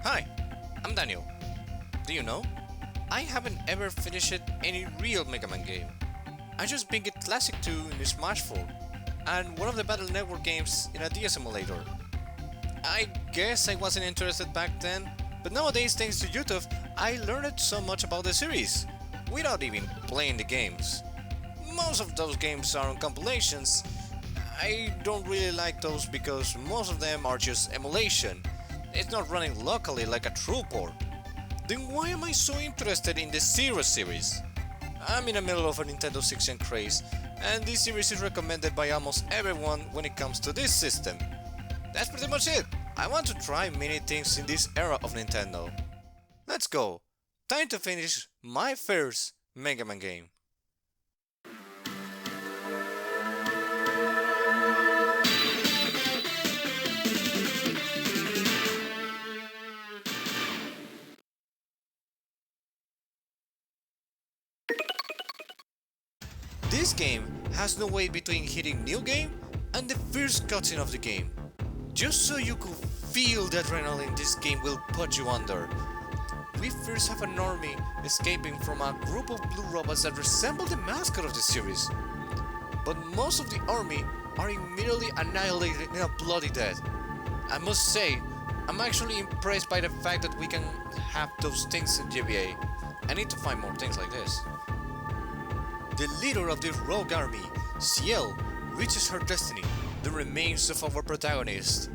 Hi, I'm Daniel. Do you know? I haven't ever finished any real Mega Man game. I just beat Classic 2 in Smash 4 and one of the Battle Network games in a DS emulator. I guess I wasn't interested back then, but nowadays thanks to YouTube, I learned so much about the series without even playing the games. Most of those games are on compilations. I don't really like those because most of them are just emulation. It's not running locally like a true port. Then why am I so interested in the Zero series? I'm in the middle of a Nintendo 6-gen craze, and this series is recommended by almost everyone when it comes to this system. That's pretty much it. I want to try many things in this era of Nintendo. Let's go. Time to finish my first Mega Man game. This game has no way between hitting new game and the first cutscene of the game. Just so you could feel the adrenaline this game will put you under. We first have an army escaping from a group of blue robots that resemble the mascot of the series. But most of the army are immediately annihilated in a bloody death. I must say, I'm actually impressed by the fact that we can have those things in GBA. I need to find more things like this. The leader of the rogue army, Ciel, reaches her destiny, the remains of our protagonist.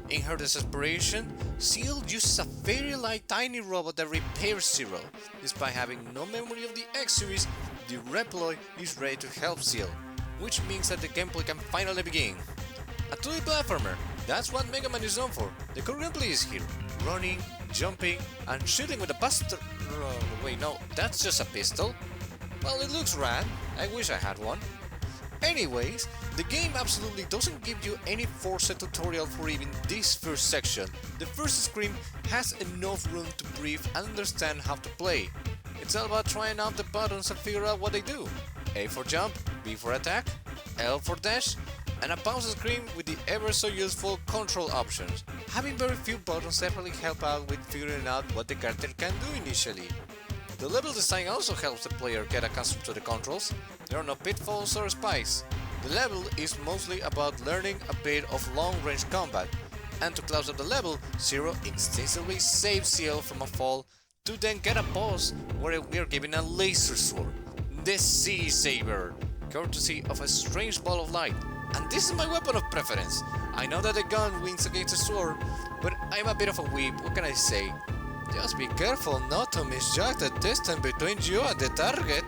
In her desperation, Ciel uses a fairy-like tiny robot that repairs Zero. Despite having no memory of the X-series, the Reploid is ready to help Ciel, which means that the gameplay can finally begin. A 2D platformer, that's what Mega Man is known for. The core gameplay is here, running, jumping, and shooting with a buster... wait, no, that's just a pistol. Well, it looks rad. I wish I had one. Anyways, the game absolutely doesn't give you any forced tutorial for even this first section. The first screen has enough room to breathe and understand how to play. It's all about trying out the buttons and figure out what they do. A for jump, B for attack, L for dash, and a pause screen with the ever so useful control options. Having very few buttons definitely help out with figuring out what the character can do initially. The level design also helps the player get accustomed to the controls. There are no pitfalls or spikes. The level is mostly about learning a bit of long-range combat, and to close up the level, Zero instinctively saves Ciel from a fall to then get a boss where we are given a laser sword, the Sea Saber, courtesy of a strange ball of light. And this is my weapon of preference. I know that the gun wins against the sword, but I'm a bit of a weeb, what can I say? Just be careful not to misjudge the distance between you and the target.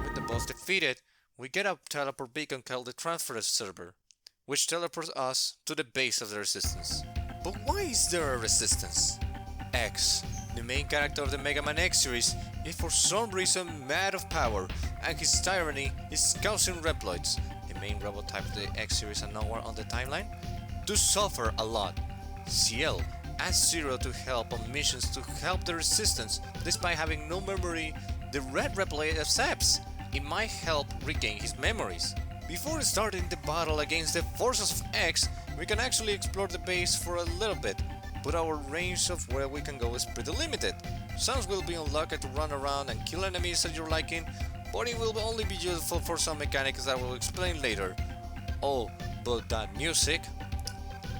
With the boss defeated, we get a teleport beacon called the Transfer Server, which teleports us to the base of the Resistance. But why is there a Resistance? X, the main character of the Mega Man X series, is for some reason mad of power, and his tyranny is causing Reploids, the main robot type of the X series and nowhere on the timeline, to suffer a lot. Ciel asks Zero to help on missions to help the Resistance. Despite having no memory, the red Reploid accepts. It might help regain his memories. Before starting the battle against the forces of X, we can actually explore the base for a little bit, but our range of where we can go is pretty limited. Some will be unlocked to run around and kill enemies at your liking, but it will only be useful for some mechanics that I will explain later. Oh, but that music,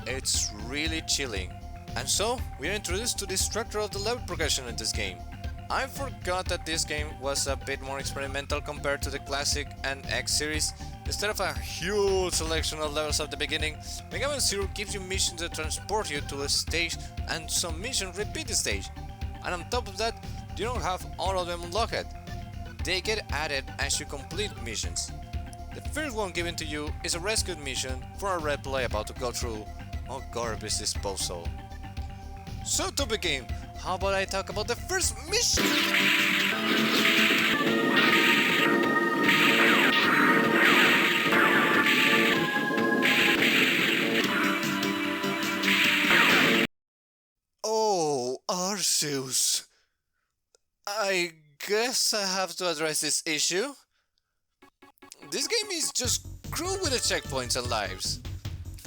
it's really chilling. And so, we are introduced to the structure of the level progression in this game. I forgot that this game was a bit more experimental compared to the Classic and X series. Instead of a huge selection of levels at the beginning, Megaman Zero gives you missions that transport you to a stage, and some missions repeat the stage. And on top of that, you don't have all of them unlocked. They get added as you complete missions. The first one given to you is a rescue mission for a red play about to go through a garbage disposal. So to begin, how about I talk about the first mission? Oh, Arceus. I guess I have to address this issue. This game is just cruel with the checkpoints and lives.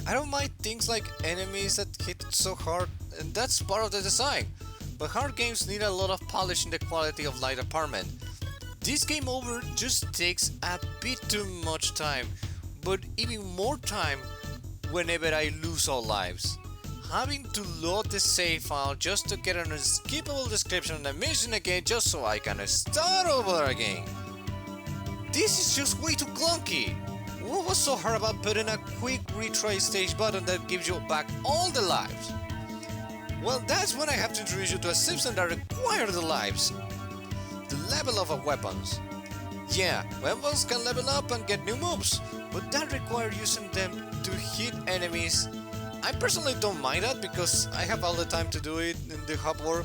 I don't mind things like enemies that hit so hard and that's part of the design. But hard games need a lot of polish in the quality of light department. This game over just takes a bit too much time, but even more time whenever I lose all lives. Having to load the save file just to get an unskippable description of the mission again just so I can start over again. This is just way too clunky. What was so hard about putting a quick retry stage button that gives you back all the lives? Well, that's when I have to introduce you to a system that requires the lives. The level of weapons. Yeah, weapons can level up and get new moves, but that requires using them to hit enemies. I personally don't mind that because I have all the time to do it in the hub war,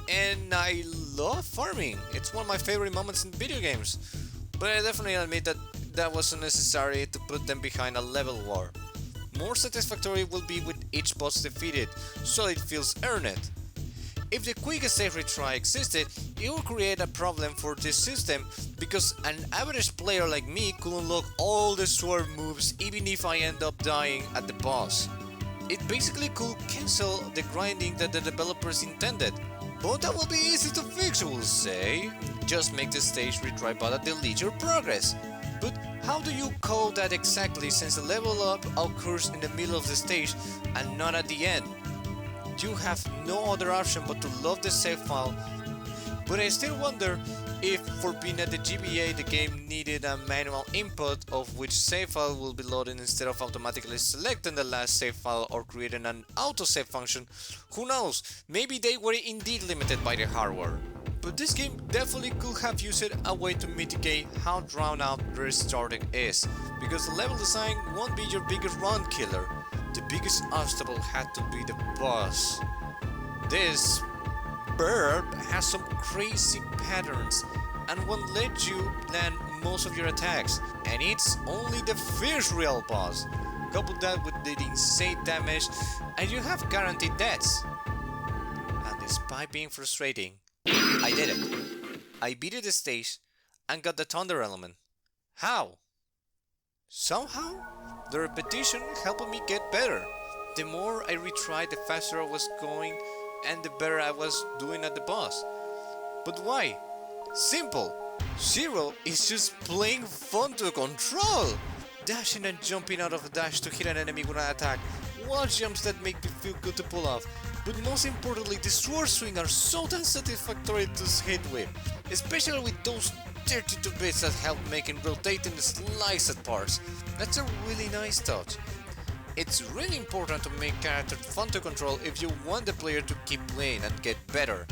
and I love farming. It's one of my favorite moments in video games, but I definitely admit that that wasn't necessary to put them behind a level war. More satisfactory will be with each boss defeated, so it feels earned. If the quick save retry existed, it would create a problem for this system because an average player like me could unlock all the sword moves even if I end up dying at the boss. It basically could cancel the grinding that the developers intended. But that will be easy to fix, we'll say. Just make the stage retry button delete your progress. But how do you code that exactly since the level up occurs in the middle of the stage and not at the end? You have no other option but to load the save file. But I still wonder if for being at the GBA the game needed a manual input of which save file will be loaded instead of automatically selecting the last save file or creating an autosave function. Who knows, maybe they were indeed limited by the hardware. But this game definitely could have used a way to mitigate how drawn out the restarting is, because the level design won't be your biggest run killer. The biggest obstacle had to be the boss. This bird has some crazy patterns and won't let you land most of your attacks, and it's only the first real boss. Couple that with the insane damage and you have guaranteed deaths. And despite being frustrating, I did it. I beat the stage and got the thunder element. How? Somehow, the repetition helped me get better. The more I retried, the faster I was going and the better I was doing at the boss. But why? Simple. Zero is just plain fun to control. Dashing and jumping out of a dash to hit an enemy with an attack. Wall jumps that make me feel good to pull off. But most importantly, the sword swing are so damn satisfactory to hit with. Especially with those 32 bits that help making rotating sliced parts. That's a really nice touch. It's really important to make characters fun to control if you want the player to keep playing and get better.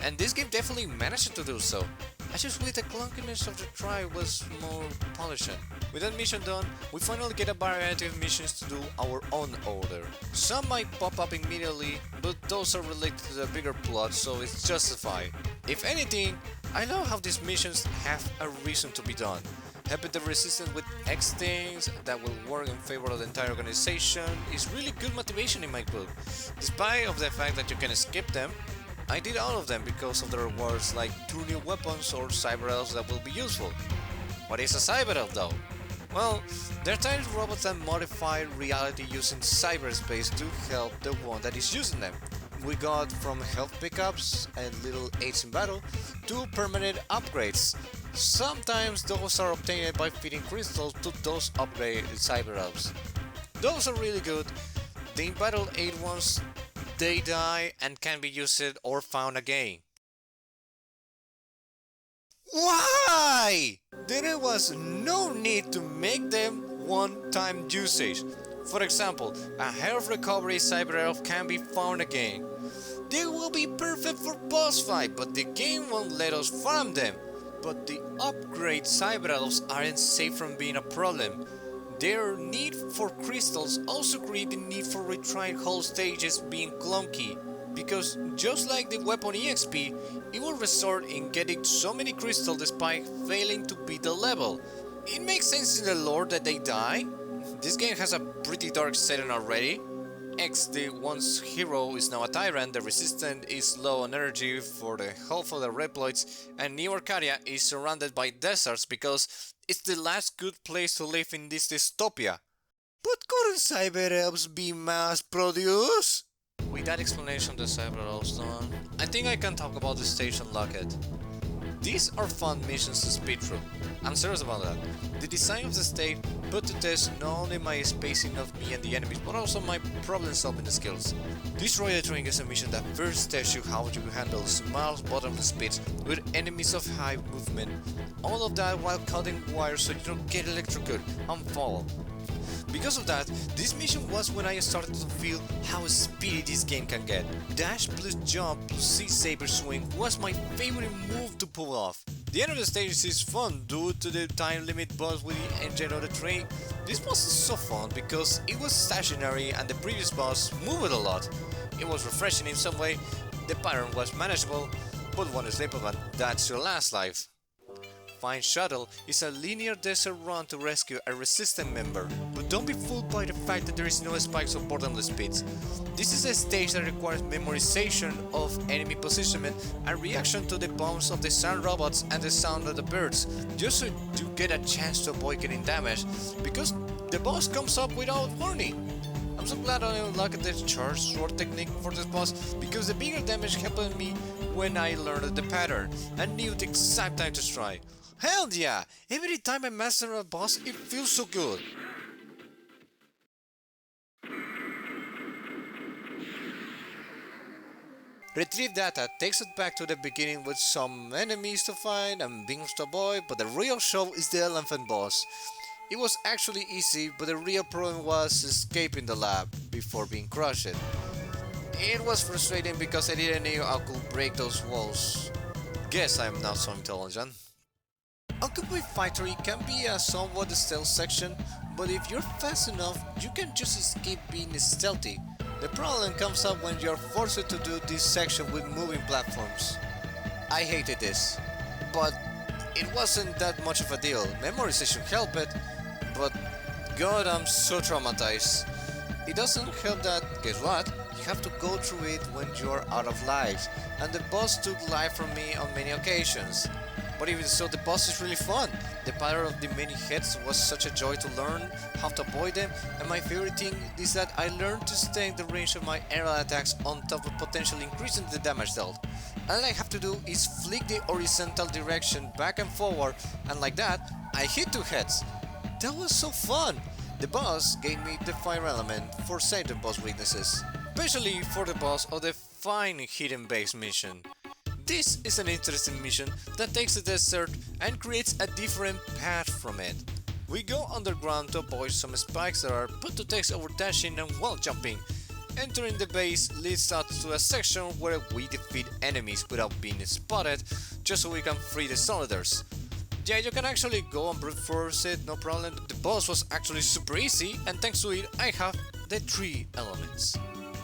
And this game definitely managed to do so. I just wish the clunkiness of the try was more polished. With that mission done, we finally get a variety of missions to do our own order. Some might pop up immediately, but those are related to the bigger plot, so it's justified. If anything, I love how these missions have a reason to be done. Helping the resistance with X things that will work in favor of the entire organization is really good motivation in my book. Despite of the fact that you can skip them, I did all of them because of the rewards like 2 new weapons or cyber elves that will be useful. What is a cyber elf though? Well, they're tiny robots that modify reality using cyberspace to help the one that is using them. We got from health pickups and little aids in battle to permanent upgrades. Sometimes those are obtained by feeding crystals to those upgraded cyber elves. Those are really good. The in battle aid ones, they die and can be used or found again. Why? There was no need to make them one-time usage. For example, a health recovery cyber elf can be found again. They will be perfect for boss fight, but the game won't let us farm them. But the upgrade cyber elves aren't safe from being a problem. Their need for crystals also create the need for retrying whole stages being clunky, because just like the weapon EXP, it will result in getting so many crystals despite failing to beat the level. It makes sense in the lore that they die. This game has a pretty dark setting already. X, the once hero, is now a tyrant, the resistance is low on energy for the health of the Reploids, and New Arcadia is surrounded by deserts because it's the last good place to live in this dystopia. But couldn't cyber elves be mass produced? With that explanation of the cyber done, I think I can talk about the station Locket. These are fun missions to speed through. I'm serious about that. The design of the stage put to test not only my spacing of me and the enemies, but also my problem solving skills. Destroy the Train is a mission that first tests you how you handle small bottomless speeds with enemies of high movement. All of that while cutting wires so you don't get electrocuted and fall. Because of that, this mission was when I started to feel how speedy this game can get. Dash plus jump plus C-Saber swing was my favorite move to pull off. The end of the stage is fun due to the time limit boss with the engine of the train. This boss is so fun because it was stationary and the previous boss moved a lot. It was refreshing in some way, the pattern was manageable, but one slip of it, that's your last life. Find Shuttle is a linear desert run to rescue a resistant member, but don't be fooled by the fact that there is no spikes or bottomless pits. This is a stage that requires memorization of enemy positioning and reaction to the bombs of the sand robots and the sound of the birds, just so you get a chance to avoid getting damaged, because the boss comes up without warning. I'm so glad I unlocked the charge sword technique for this boss, because the bigger damage helped me when I learned the pattern and knew the exact time to strike. Hell yeah! Every time I master a boss, it feels so good! Retrieve data takes us back to the beginning with some enemies to find and beams to avoid, but the real show is the elephant boss. It was actually easy, but the real problem was escaping the lab before being crushed. It was frustrating because I didn't know I could break those walls. Guess I am not so intelligent. Occupy Factory can be a somewhat stealth section, but if you're fast enough, you can just escape being stealthy. The problem comes up when you're forced to do this section with moving platforms. I hated this, but it wasn't that much of a deal. Memorization helped it, but god, I'm so traumatized. It doesn't help that, guess what? You have to go through it when you're out of lives, and the boss took life from me on many occasions. But even so, the boss is really fun. The pattern of the many hits was such a joy to learn how to avoid them, and my favorite thing is that I learned to stay in the range of my aerial attacks on top of potentially increasing the damage dealt. All I have to do is flick the horizontal direction back and forward, and like that, I hit 2 hits. That was so fun! The boss gave me the fire element for saving boss weaknesses, especially for the boss of the Find Hidden Base mission. This is an interesting mission that takes the desert and creates a different path from it. We go underground to avoid some spikes that are put to test over dashing and wall jumping. Entering the base leads us to a section where we defeat enemies without being spotted, just so we can free the soldiers. Yeah, you can actually go and brute force it, no problem. The boss was actually super easy, and thanks to it, I have the 3 elements.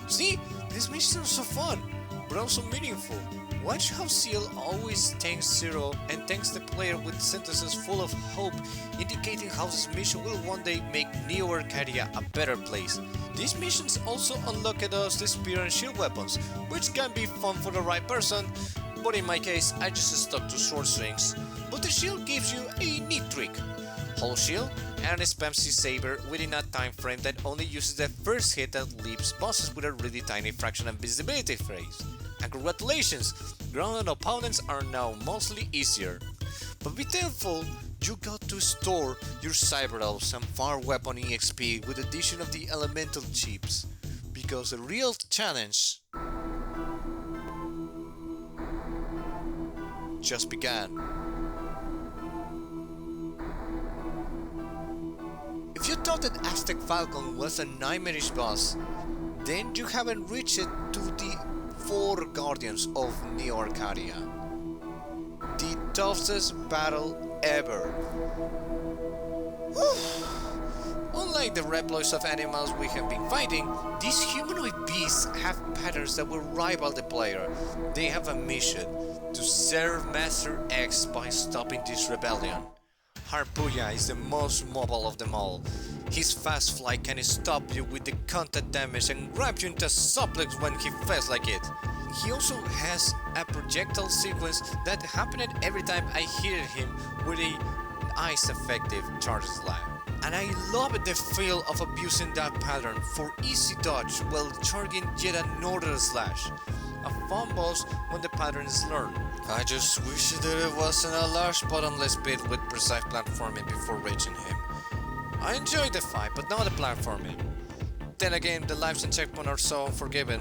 See, these missions are so fun, but also meaningful. Watch how Seal always thanks Zero and thanks the player with sentences full of hope, indicating how this mission will one day make Neo Arcadia a better place. These missions also unlocked us the spear and shield weapons, which can be fun for the right person, but in my case I just stuck to sword strings. But the shield gives you a neat trick. Hold shield and spam C-Saber within a time frame that only uses the first hit that leaves bosses with a really tiny fraction of visibility phase. And congratulations, grounded opponents are now mostly easier. But be thankful you got to store your Cyber Elves and Fire Weapon EXP with the addition of the elemental chips, because the real challenge just began. If you thought that Aztec Falcon was a nightmarish boss, then you haven't reached it to the 4 Guardians of Neo Arcadia. The toughest battle ever. Unlike the reploids of animals we have been fighting, these humanoid beasts have patterns that will rival the player. They have a mission: to serve Master X by stopping this rebellion. Harpuya is the most mobile of them all. His fast flight can stop you with the contact damage and grab you into a suplex when he feels like it. He also has a projectile sequence that happened every time I hit him with a nice effective charge slap. And I love the feel of abusing that pattern for easy dodge while charging yet another slash. A fun boss when the pattern is learned. I just wish that it wasn't a large bottomless pit with precise platforming before reaching him. I enjoyed the fight, but not the platforming. Then again, the lives in checkpoint are so unforgiving.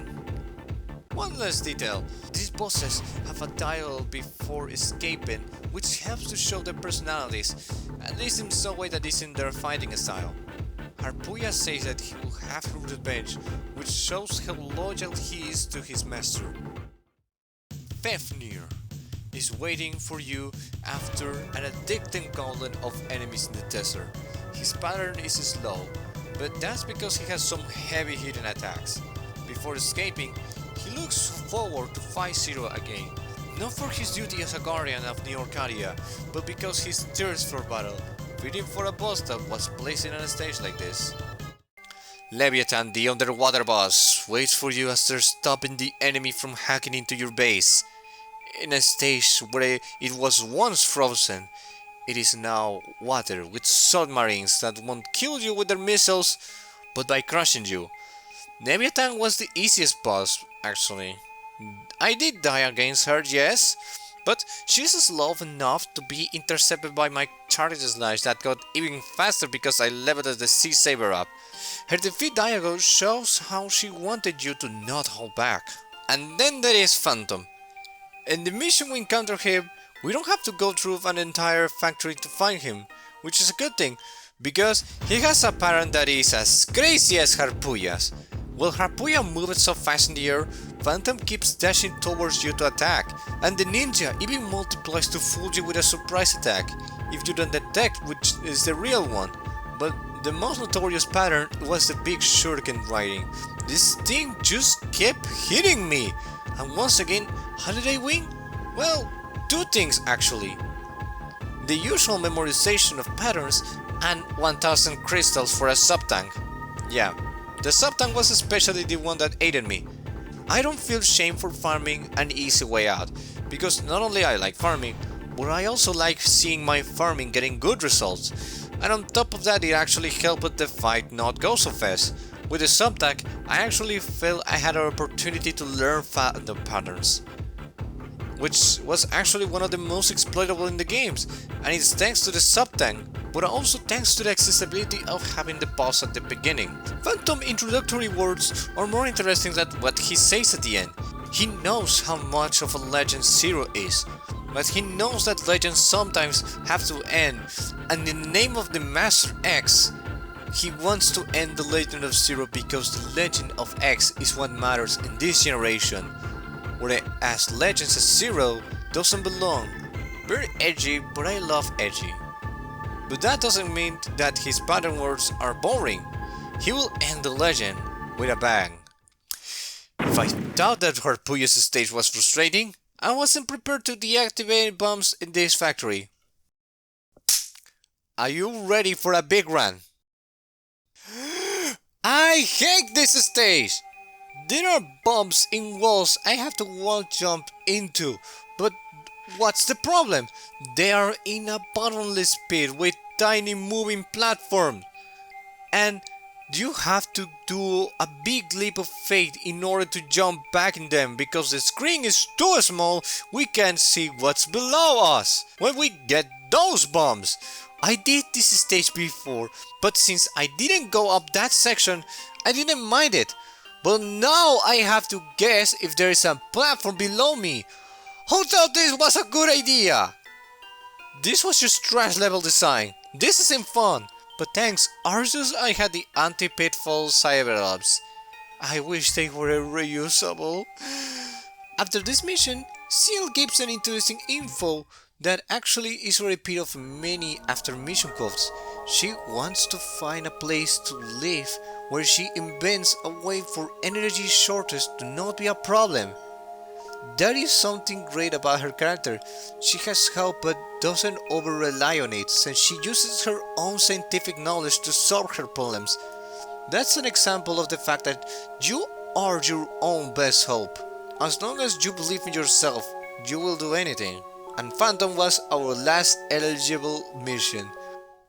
One last detail, these bosses have a dialogue before escaping, which helps to show their personalities, at least in some way that isn't their fighting style. Harpuya says that he will have her revenge, which shows how loyal he is to his master. Fafnir is waiting for you after an addicting gauntlet of enemies in the desert. His pattern is slow, but that's because he has some heavy hitting attacks. Before escaping, he looks forward to fight Zero again, not for his duty as a guardian of New Arcadia, but because he thirsts for battle, waiting for a boss that was placed on a stage like this. Leviathan, the underwater boss, waits for you after stopping the enemy from hacking into your base. In a stage where it was once frozen, it is now water with submarines that won't kill you with their missiles, but by crushing you. Leviathan was the easiest boss, actually. I did die against her, yes, but she's slow enough to be intercepted by my charge slash that got even faster because I leveled the Sea Saber up. Her defeat dialogue shows how she wanted you to not hold back. And then there is Phantom. In the mission we encounter him, we don't have to go through an entire factory to find him, which is a good thing, because he has a pattern that is as crazy as Harpuya's. While Harpuya moves so fast in the air, Phantom keeps dashing towards you to attack, and the ninja even multiplies to fool you with a surprise attack, if you don't detect which is the real one. But the most notorious pattern was the big shuriken riding. This thing just kept hitting me, and once again, how did I win? Well, two things actually. The usual memorization of patterns and 1000 crystals for a sub-tank. Yeah, the sub-tank was especially the one that aided me. I don't feel shame for farming an easy way out, because not only I like farming, but I also like seeing my farming getting good results. And on top of that, it actually helped the fight not go so fast. With the sub-tank, I actually felt I had an opportunity to learn the patterns, which was actually one of the most exploitable in the games, and it's thanks to the sub-tank, but also thanks to the accessibility of having the boss at the beginning. Phantom introductory words are more interesting than what he says at the end. He knows how much of a legend Zero is, but he knows that legends sometimes have to end, and in the name of the Master X, he wants to end the legend of Zero because the legend of X is what matters in this generation, whereas Legends of Zero doesn't belong. Very edgy, but I love edgy. But that doesn't mean that his pattern words are boring. He will end the legend with a bang. If I thought that Harpuya's stage was frustrating, I wasn't prepared to deactivate bombs in this factory. Are you ready for a big run? I hate this stage! There are bombs in walls I have to wall jump into, but what's the problem? They are in a bottomless pit with tiny moving platforms, and you have to do a big leap of faith in order to jump back in them because the screen is too small, we can't see what's below us when we get those bombs. I did this stage before, but since I didn't go up that section, I didn't mind it. But now I have to guess if there is a platform below me. Who thought this was a good idea? This was just trash level design. This isn't fun. But thanks Arceus, I had the anti-pitfall cyber-ups. I wish they were reusable. After this mission, Seal gives an interesting info that actually is a repeat of many after mission quotes. She wants to find a place to live where she invents a way for energy shortage to not be a problem. That is something great about her character. She has help but doesn't over-rely on it, since she uses her own scientific knowledge to solve her problems. That's an example of the fact that you are your own best hope. As long as you believe in yourself, you will do anything. And Phantom was our last eligible mission.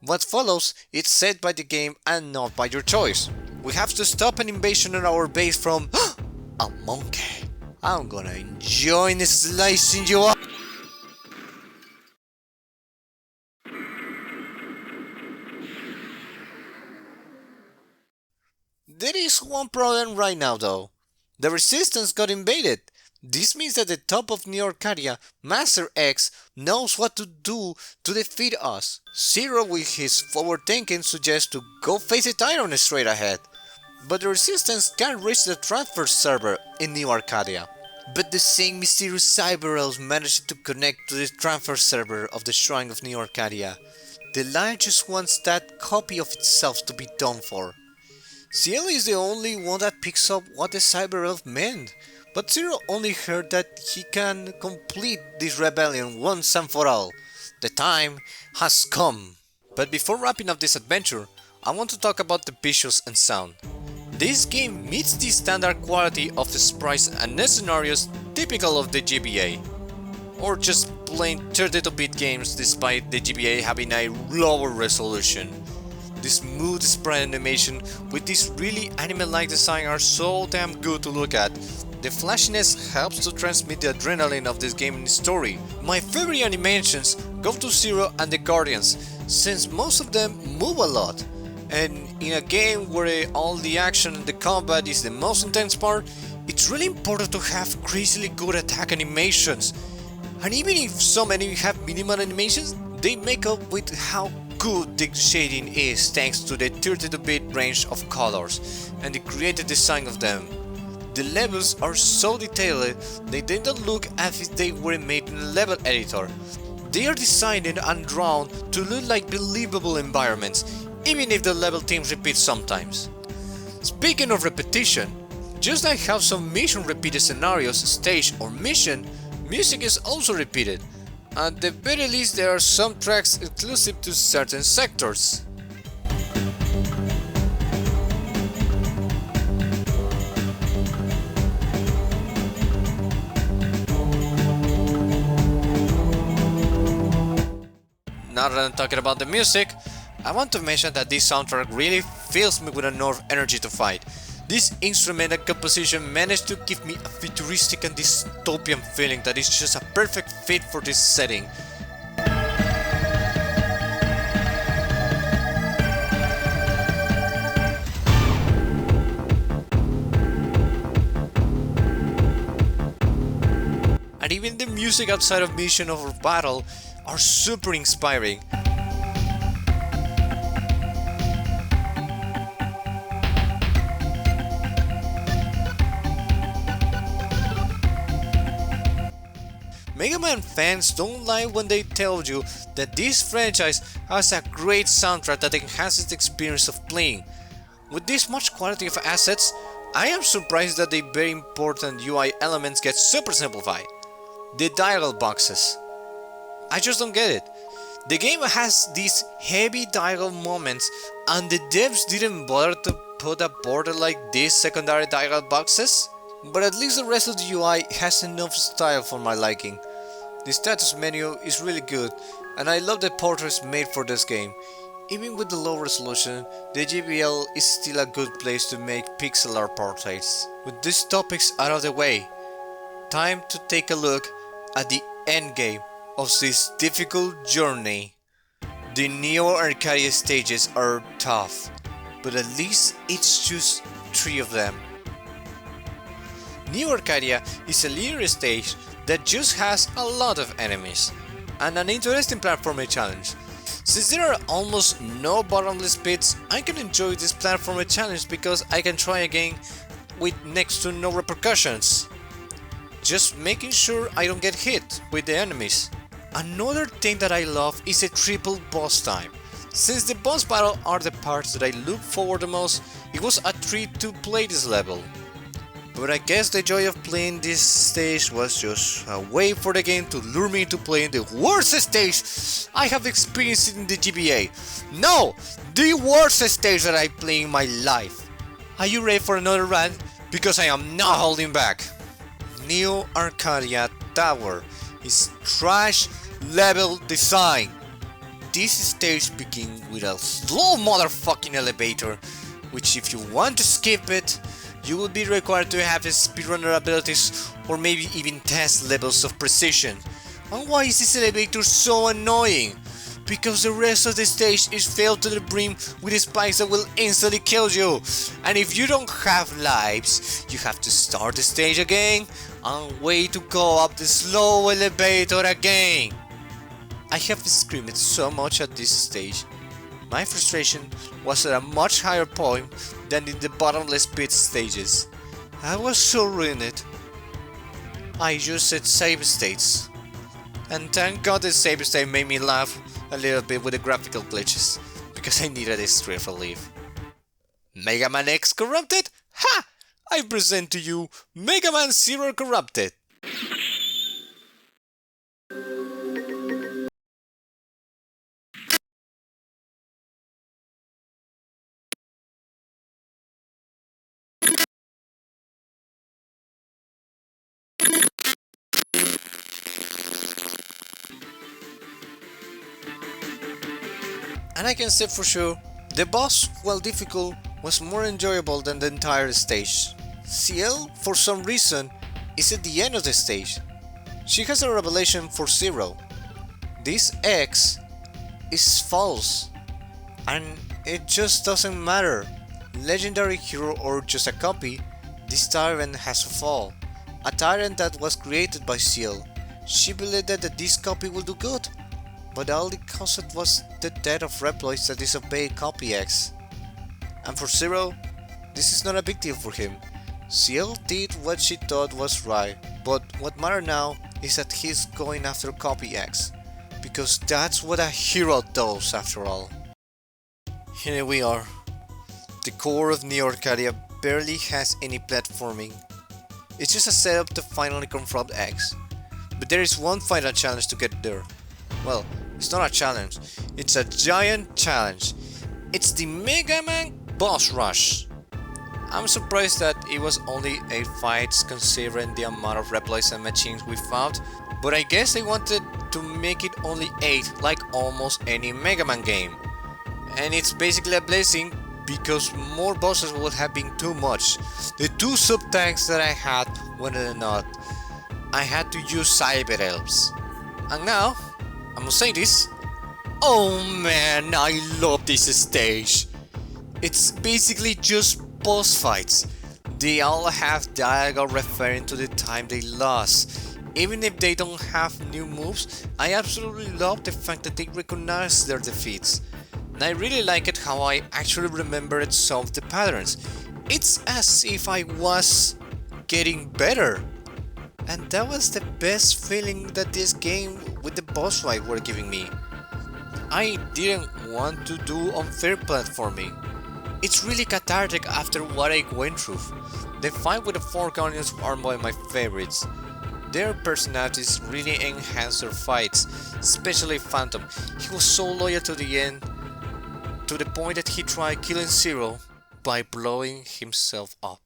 What follows is set by the game and not by your choice. We have to stop an invasion on our base from a monkey. I'm gonna enjoy slicing you up. There is one problem right now though. The resistance got invaded. This means that the top of New Arcadia, Master X, knows what to do to defeat us. Zero with his forward thinking suggests to go face the Tyrant straight ahead. But the resistance can't reach the transfer server in New Arcadia. But the same mysterious cyber elves managed to connect to the transfer server of the Shrine of New Arcadia. The line just wants that copy of itself to be done for. Ciel is the only one that picks up what the cyber elf meant, but Zero only heard that he can complete this rebellion once and for all. The time has come. But before wrapping up this adventure, I want to talk about the visuals and sound. This game meets the standard quality of the sprites and scenarios typical of the GBA, or just plain 32-bit games despite the GBA having a lower resolution. The smooth sprite animation with this really anime-like design are so damn good to look at. The flashiness helps to transmit the adrenaline of this game story. My favorite animations go to Zero and the Guardians, since most of them move a lot. And in a game where all the action and the combat is the most intense part, it's really important to have crazily good attack animations. And even if some enemies have minimal animations, they make up with how good the shading is thanks to the 32-bit range of colors and the creative design of them. The levels are so detailed they don't look as if they were made in a level editor. They are designed and drawn to look like believable environments, even if the level themes repeat sometimes. Speaking of repetition, just like how some mission repeated scenarios, stage or mission, music is also repeated. At the very least, there are some tracks exclusive to certain sectors. Now that I'm talking about the music, I want to mention that this soundtrack really fills me with enough energy to fight. This instrument and composition managed to give me a futuristic and dystopian feeling that is just a perfect fit for this setting. And even the music outside of mission or battle are super inspiring. Megaman fans don't lie when they tell you that this franchise has a great soundtrack that enhances the experience of playing. With this much quality of assets, I am surprised that the very important UI elements get super simplified. The dialogue boxes. I just don't get it. The game has these heavy dialogue moments and the devs didn't bother to put a border like these secondary dialogue boxes? But at least the rest of the UI has enough style for my liking. The status menu is really good and I love the portraits made for this game. Even with the low resolution, the GBL is still a good place to make pixel art portraits. With these topics out of the way, time to take a look at the endgame of this difficult journey. The Neo Arcadia stages are tough, but at least it's just 3 of them. Neo Arcadia is a linear stage that just has a lot of enemies, and an interesting platformer challenge. Since there are almost no bottomless pits, I can enjoy this platformer challenge because I can try again with next to no repercussions. Just making sure I don't get hit with the enemies. Another thing that I love is a triple boss time. Since the boss battle are the parts that I look forward the most, it was a treat to play this level. But I guess the joy of playing this stage was just a way for the game to lure me into playing the worst stage I have experienced in the GBA. No! The worst stage that I play in my life. Are you ready for another rant? Because I am not holding back. Neo Arcadia Tower is trash level design. this stage begins with a slow motherfucking elevator, which if you want to skip it, you will be required to have speedrunner abilities or maybe even test levels of precision. And why is this elevator so annoying? Because the rest of the stage is filled to the brim with spikes that will instantly kill you. And if you don't have lives, you have to start the stage again and wait to go up the slow elevator again. I have screamed so much at this stage. My frustration was at a much higher point than in the bottomless pit stages. I was so ruined. I just said save states. And thank God the save state made me laugh a little bit with the graphical glitches, because I needed a stress relief. Mega Man X Corrupted? Ha! I present to you Megaman Zero Corrupted. And I can say for sure, the boss, while difficult, was more enjoyable than the entire stage. Ciel, for some reason, is at the end of the stage. She has a revelation for Zero. This X is false, and it just doesn't matter. Legendary hero or just a copy, this tyrant has a fall. A tyrant that was created by Ciel. She believed that this copy will do good, but all it caused was the death of Reploids that disobeyed Copy X. And for Zero, this is not a big deal for him. Ciel did what she thought was right, but what matters now is that he's going after Copy X, because that's what a hero does after all. Here we are. The core of Neo Arcadia barely has any platforming. It's just a setup to finally confront X. But there is one final challenge to get there. Well, it's not a challenge, it's a giant challenge. It's the Mega Man Boss Rush. I'm surprised that it was only 8 fights considering the amount of replays and machines we found, but I guess they wanted to make it only 8 like almost any Mega Man game. And it's basically a blessing because more bosses would have been too much. The 2 sub-tanks that I had were not. I had to use Cyber Elves. And now, I must say this. Oh man, I love this stage. It's basically just boss fights. They all have dialogue referring to the time they lost. Even if they don't have new moves, I absolutely love the fact that they recognize their defeats. And I really like it how I actually remembered some of the patterns. It's as if I was getting better. And that was the best feeling that this game with the boss fight were giving me. I didn't want to do unfair platforming. It's really cathartic after what I went through. The fight with the 4 Guardians are one of my favorites. Their personalities really enhance their fights, especially Phantom. He was so loyal to the end, to the point that he tried killing Zero by blowing himself up.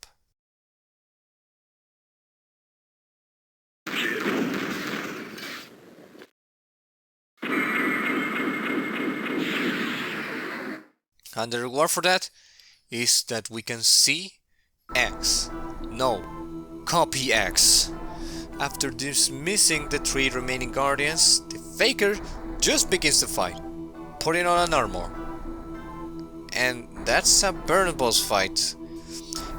And the reward for that is that we can see X. No, Copy X. After dismissing the 3 remaining guardians, the Faker just begins to fight, putting on an armor. And that's a burn boss fight.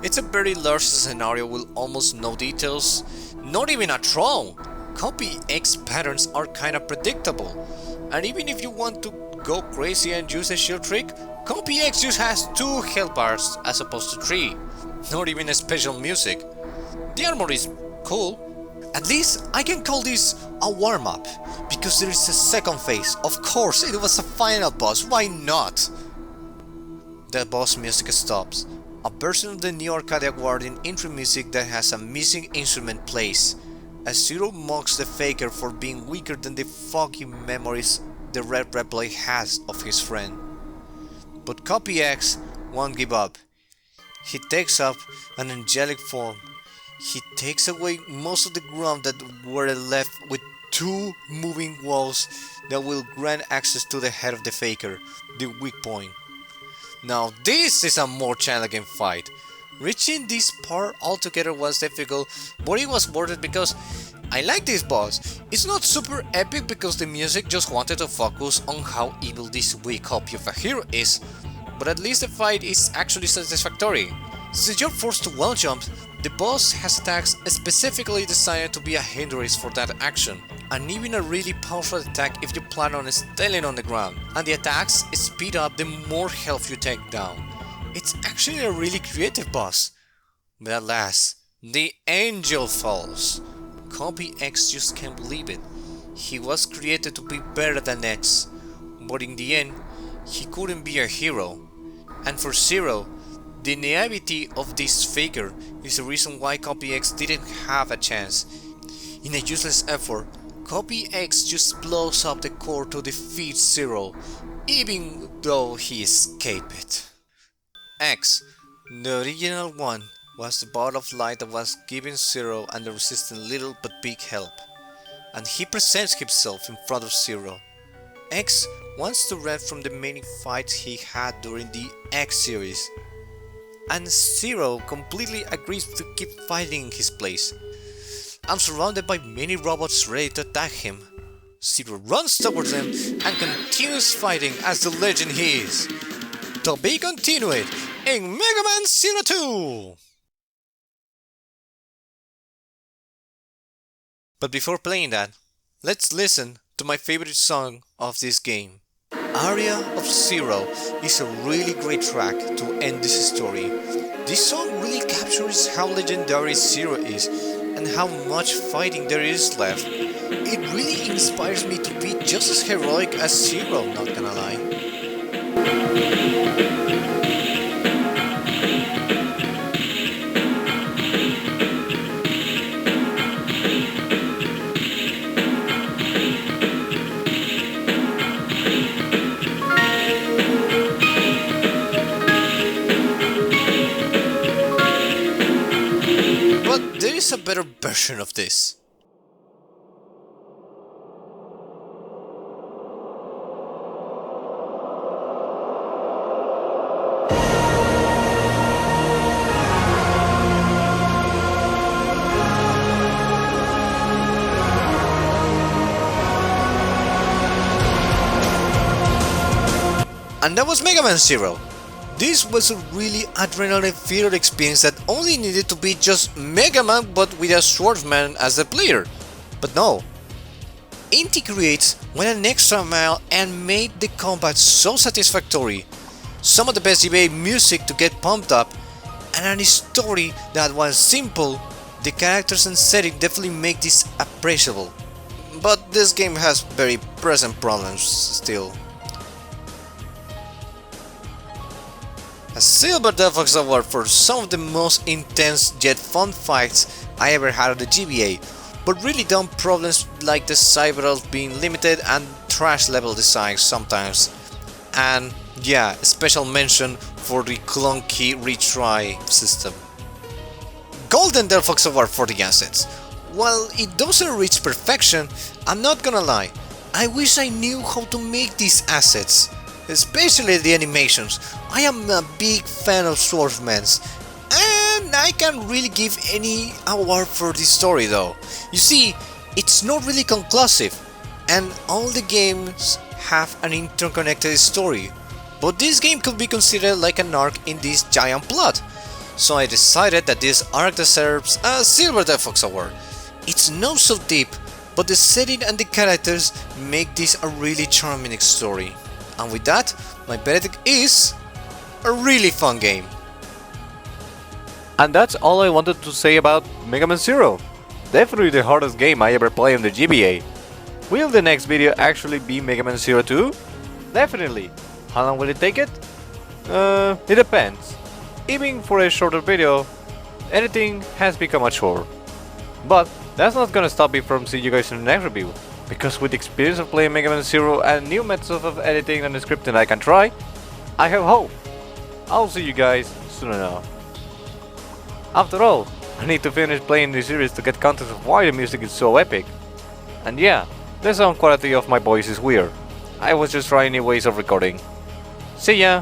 It's a very large scenario with almost no details, not even a throne. Copy X patterns are kinda predictable, and even if you want to go crazy and use a shield trick, Copy X just has 2 health bars as opposed to 3, not even a special music. The armor is cool. At least I can call this a warm-up, because there is a second phase. Of course, it was a final boss, why not? The boss music stops. A version of the Neo Arcadia Guardian intro music that has a missing instrument plays, as Zero mocks the Faker for being weaker than the foggy memories the Red Replay has of his friend. But Copy X won't give up. He takes up an angelic form. He takes away most of the ground that were left with two moving walls that will grant access to the head of the faker, the weak point. Now this is a more challenging fight. Reaching this part altogether was difficult, but it was worth it because I like this boss. It's not super epic because the music just wanted to focus on how evil this weak copy of a hero is, but at least the fight is actually satisfactory. Since you're forced to wall jump, the boss has attacks specifically designed to be a hindrance for that action, and even a really powerful attack if you plan on standing on the ground, and the attacks speed up the more health you take down. It's actually a really creative boss. But alas, the angel falls. Copy X just can't believe it. He was created to be better than X, but in the end, he couldn't be a hero. And for Zero, the naivety of this faker is the reason why Copy X didn't have a chance. In a useless effort, Copy X just blows up the core to defeat Zero, even though he escaped it. X, the original one, was the ball of light that was giving Zero and the Resistance little but big help, and he presents himself in front of Zero. X wants to run from the many fights he had during the X series, and Zero completely agrees to keep fighting in his place. I'm surrounded by many robots ready to attack him. Zero runs towards them and continues fighting as the legend he is. To be continued in Megaman Zero 2! But before playing that, let's listen to my favorite song of this game. Aria of Zero is a really great track to end this story. This song really captures how legendary Zero is and how much fighting there is left. It really inspires me to be just as heroic as Zero, not gonna lie. But there is a better version of this. And that was Megaman Zero. This was a really adrenaline-filled experience that only needed to be just Mega Man but with a swordsman as the player. But no. Inti Creates went an extra mile and made the combat so satisfactory. Some of the best EVA music to get pumped up, and a story that was simple. The characters and setting definitely make this appreciable. But this game has very present problems still. A Silver Delphox Award for some of the most intense yet fun fights I ever had on the GBA, but really dumb problems like the cyber being limited and trash level designs sometimes. And yeah, a special mention for the clunky retry system. Golden Delphox Award for the assets. While it doesn't reach perfection, I'm not gonna lie, I wish I knew how to make these assets. Especially the animations. I am a big fan of swordsmen's, and I can't really give any award for this story though. You see, it's not really conclusive, and all the games have an interconnected story, but this game could be considered like an arc in this giant plot. So I decided that this arc deserves a Silver Delphox Award. It's not so deep, but the setting and the characters make this a really charming story. And with that, my verdict is a really fun game. And that's all I wanted to say about Megaman Zero. Definitely the hardest game I ever played on the GBA. Will the next video actually be Megaman Zero 2? Definitely. How long will it take it? It depends. Even for a shorter video, editing has become a chore. But that's not gonna stop me from seeing you guys in the next review. Because with the experience of playing Mega Man Zero and new methods of editing and scripting I can try, I have hope. I'll see you guys soon enough. After all, I need to finish playing this series to get context of why the music is so epic. And yeah, the sound quality of my voice is weird. I was just trying new ways of recording. See ya!